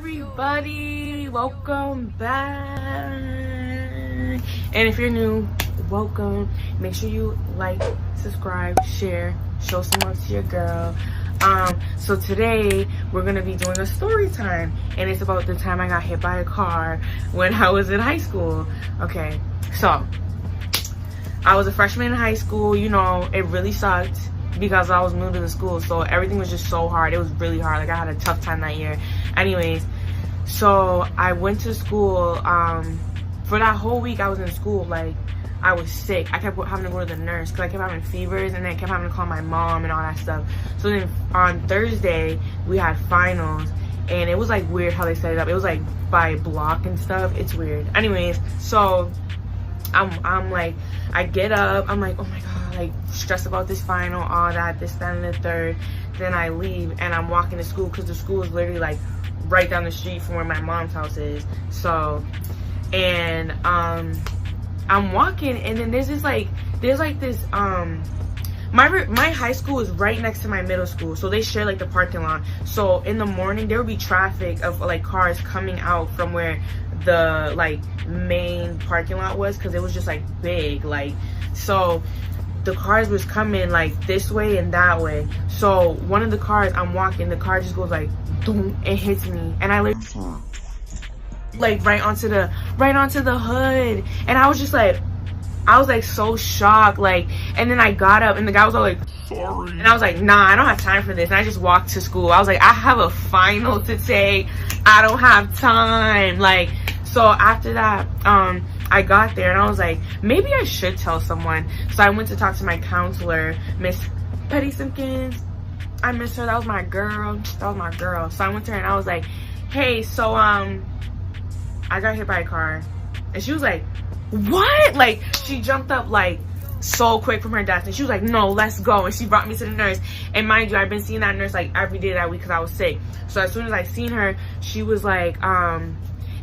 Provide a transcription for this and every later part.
everybody, welcome back. And if you're new, welcome. Make sure you like, subscribe, share, show some love to your girl. So today we're gonna be doing a story time, and it's about the time I got hit by a car when I was in high school. Okay, so I was a freshman in high school. You know, it really sucked because I was new to the school, so everything was just so hard. It was really hard. Like, I had a tough time that year. Anyways, so I went to school. For that whole week I was in school, like, I was sick. I kept having to go to the nurse because I kept having fevers, and then I kept having to call my mom and all that stuff. So then on Thursday we had finals, and it was like weird how they set it up. It was like by block and stuff. It's weird. Anyways, so I'm like, I get up, I'm like, oh my god, like, stressed about this final, all that, this, that, and the third. Then I leave and I'm walking to school because the school is literally like right down the street from where my mom's house is. So, and I'm walking, and then there's this my high school is right next to my middle school, so they share like the parking lot. So in the morning there would be traffic of like cars coming out from where the like main parking lot was, because it was just like big, like, so the cars was coming like this way and that way. So one of the cars, I'm walking, the car just goes like boom, and hits me, and I like right onto the hood, and I was like so shocked, like, and then I got up and the guy was all like, sorry, and I was like, nah, I don't have time for this, and I just walked to school. I was like, I have a final to take, I don't have time. Like, so after that, I got there and I was like, maybe I should tell someone. So I went to talk to my counselor, Miss Petty Simpkins. I miss her. That was my girl. So I went to her and I was like, hey, so I got hit by a car. And she was like, what? Like, she jumped up like so quick from her desk, and she was like, no, let's go. And she brought me to the nurse. And mind you, I've been seeing that nurse like every day that week because I was sick. So as soon as I seen her, she was like,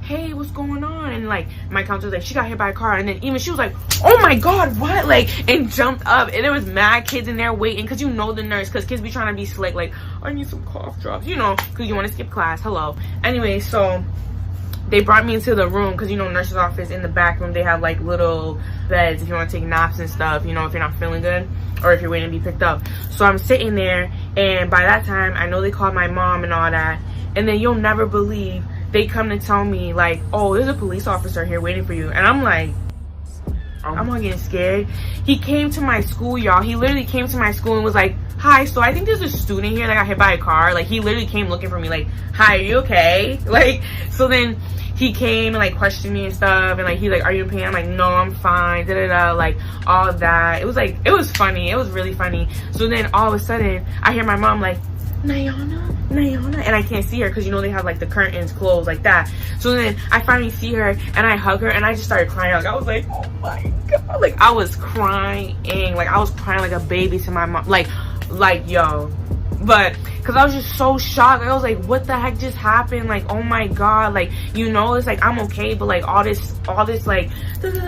hey, what's going on? And like, my counselor was like, she got hit by a car. And then even she was like, oh my god, what? Like, and jumped up, and there was mad kids in there waiting, because you know the nurse, because kids be trying to be slick, like, I need some cough drops, you know, because you want to skip class. Hello. Anyway, so they brought me into the room, because you know, nurse's office, in the back room they have like little beds if you want to take naps and stuff, you know, if you're not feeling good or if you're waiting to be picked up. So I'm sitting there, and by that time I know they called my mom and all that, and then you'll never believe, they come to tell me like, oh, there's a police officer here waiting for you. And I'm like, I'm all getting scared. He came to my school, y'all. He literally came to my school and was like, hi, so I think there's a student here that got hit by a car. Like, he literally came looking for me, like, hi, are you okay? Like, so then he came and like questioned me and stuff, and like, he's like, are you in pain? I'm like, no, I'm fine, like all of that. It was like, it was funny, it was really funny. So then all of a sudden I hear my mom like, Nayana, and I can't see her because you know they have like the curtains closed like that. So then I finally see her and I hug her, and I just started crying. Like, I was like, oh my god, like I was crying, like I was crying like a baby to my mom, like yo. But because I was just so shocked, I was like, what the heck just happened? Like, oh my god, like, you know, it's like I'm okay, but like all this like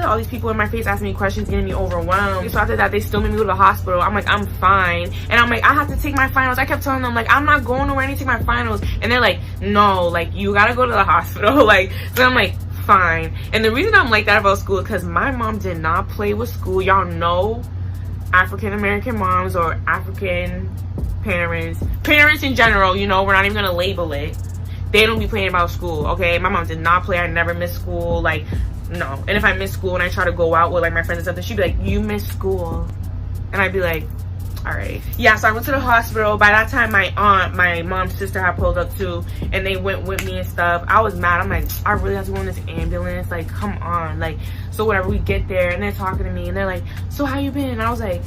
all these people in my face asking me questions, getting me overwhelmed. So after that, they still made me go to the hospital. I'm like, I'm fine, and I'm like, I have to take my finals. I kept telling them like, I'm not going nowhere, I need to take my finals, and they're like, no, like you gotta go to the hospital. Like, so I'm like, fine. And the reason I'm like that about school is because my mom did not play with school. Y'all know African American moms, or African parents in general, you know, we're not even gonna label it, they don't be playing about school. Okay, my mom did not play. I never missed school, like, no. And if I miss school and I try to go out with like my friends and stuff, she'd be like, you missed school, and I'd be like, all right. Yeah, so I went to the hospital. By that time my mom's sister had pulled up too, and they went with me and stuff. I was mad. I'm like, I really have to go in this ambulance, like, come on. Like, so whatever, we get there and they're talking to me and they're like, so how you been? And I was like,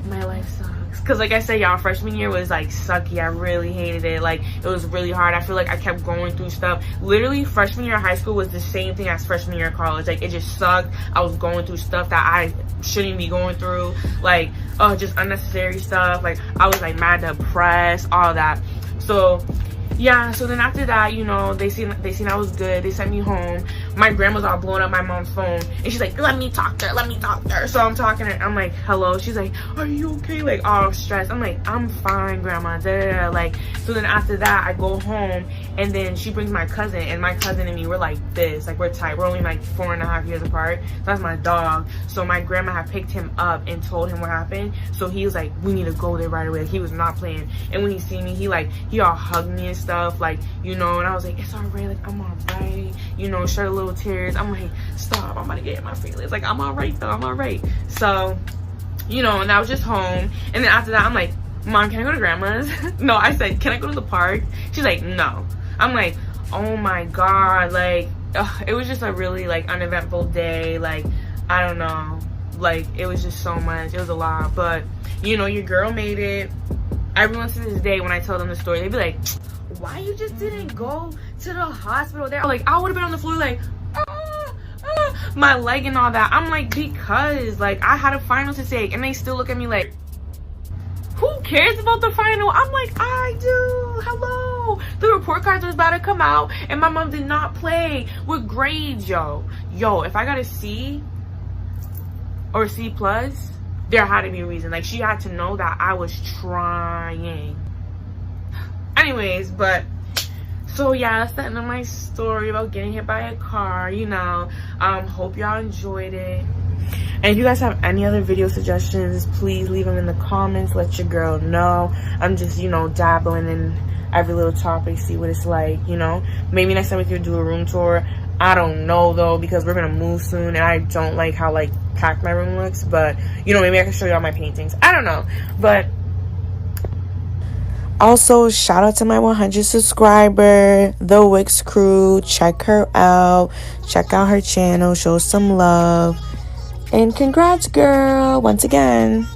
my life sucks. Because like I said, y'all, freshman year was like sucky. I really hated it. Like, it was really hard. I feel like I kept going through stuff. Literally, freshman year of high school was the same thing as freshman year of college. Like, it just sucked. I was going through stuff that I shouldn't be going through. Like, just unnecessary stuff. Like, I was like mad depressed, all that. So yeah, so then after that, you know, they seen I was good. They sent me home. My grandma's all blowing up my mom's phone, and she's like, let me talk to her. So I'm talking to her. I'm like, hello. She's like, are you okay? Like, all stressed. I'm like, I'm fine, grandma. Da, da, da. Like, so then after that, I go home, And then she brings my cousin, and my cousin and me, we're like this, like we're tight. We're only like 4.5 years apart. So that's my dog. So my grandma had picked him up and told him what happened. So he was like, we need to go there right away. He was not playing. And when he see me, he all hugged me and stuff, like, you know. And I was like, it's all right, like I'm all right, you know, shed a little tears. I'm like, stop, I'm about to get in my feelings. Like, I'm all right though, I'm all right. So, you know, and I was just home. And then after that, I'm like, Mom, can I go to grandma's? No, I said, can I go to the park? She's like, no. I'm like, oh my God, like, it was just a really like uneventful day. Like, I don't know, like it was just so much. It was a lot, but you know, your girl made it. Everyone to this day, when I tell them the story, they'd be like, why you just didn't go to the hospital there? Like, I would have been on the floor like, my leg and all that. I'm like, because like I had a final to take, and they still look at me like, who cares about the final? I'm like, I do. Hello. The report cards was about to come out, and my mom did not play with grades, yo. If I got a C or a C plus, there had to be a reason. Like, she had to know that I was trying. Anyways, but so yeah, that's the end of my story about getting hit by a car, you know. Hope y'all enjoyed it. And if you guys have any other video suggestions, please leave them in the comments. Let your girl know. I'm just, you know, dabbling in every little topic, see what it's like, you know. Maybe next time we could do a room tour. I don't know though, because we're gonna move soon, and I don't like how like packed my room looks. But you know, maybe I can show you all my paintings. I don't know. But also, shout out to my 100 subscriber, the Wix crew. Check her out. Check out her channel. Show some love. And congrats, girl, once again.